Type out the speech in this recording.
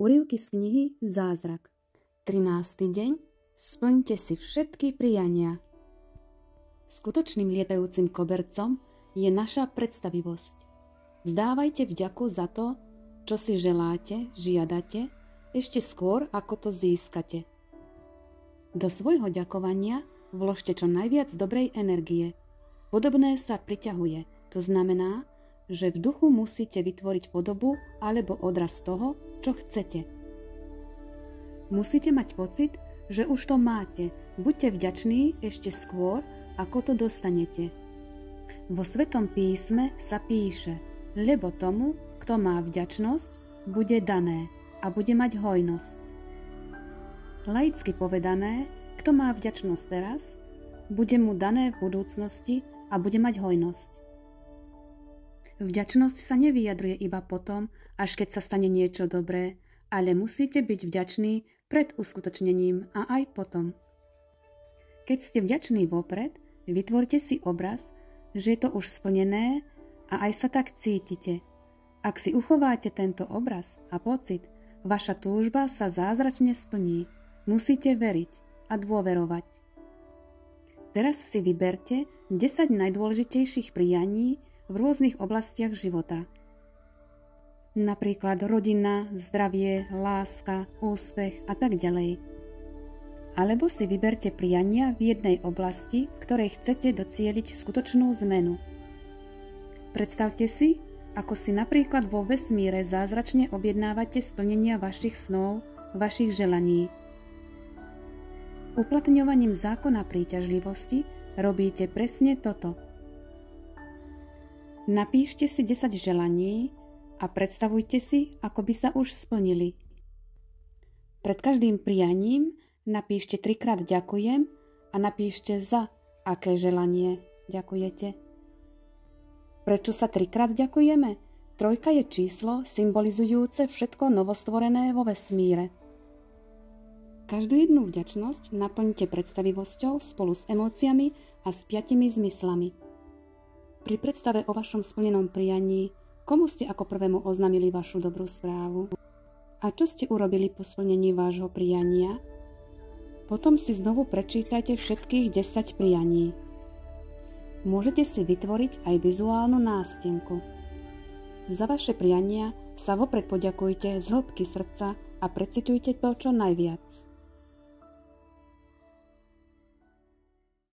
Úryvky z knihy Zázrak. 13. deň. Splňte si všetky priania. Skutočným lietajúcim kobercom je naša predstavivosť. Vzdávajte vďaku za to, čo si želáte, žiadate, ešte skôr, ako to získate. Do svojho ďakovania vložte čo najviac dobrej energie. Podobné sa priťahuje. To znamená, že v duchu musíte vytvoriť podobu alebo odraz toho, čo chcete. Musíte mať pocit, že už to máte. Buďte vďační ešte skôr, ako to dostanete. Vo Svetom písme sa píše, lebo tomu, kto má vďačnosť, bude dané a bude mať hojnosť. Laicky povedané, kto má vďačnosť teraz, bude mu dané v budúcnosti a bude mať hojnosť. Vďačnosť sa nevyjadruje iba potom, až keď sa stane niečo dobré, ale musíte byť vďační pred uskutočnením a aj potom. Keď ste vďační vopred, vytvorte si obraz, že je to už splnené a aj sa tak cítite. Ak si uchováte tento obraz a pocit, vaša túžba sa zázračne splní. Musíte veriť a dôverovať. Teraz si vyberte 10 najdôležitejších prianí v rôznych oblastiach života. Napríklad rodina, zdravie, láska, úspech a tak ďalej. Alebo si vyberte priania v jednej oblasti, v ktorej chcete docieliť skutočnú zmenu. Predstavte si, ako si napríklad vo vesmíre zázračne objednávate splnenia vašich snov, vašich želaní. Uplatňovaním zákona príťažlivosti robíte presne toto. Napíšte si 10 želaní a predstavujte si, ako by sa už splnili. Pred každým prianím napíšte 3-krát ďakujem a napíšte za aké želanie ďakujete. Prečo sa 3-krát ďakujeme? 3 je číslo symbolizujúce všetko novostvorené vo vesmíre. Každú jednu vďačnosť naplňte predstavivosťou spolu s emóciami a s 5 zmyslami. Pri predstave o vašom splnenom prianí, komu ste ako prvému oznámili vašu dobrú správu? A čo ste urobili po splnení vášho priania? Potom si znovu prečítajte všetkých 10 prianí. Môžete si vytvoriť aj vizuálnu nástenku. Za vaše priania sa vopred poďakujte z hĺbky srdca a precitujte to čo najviac.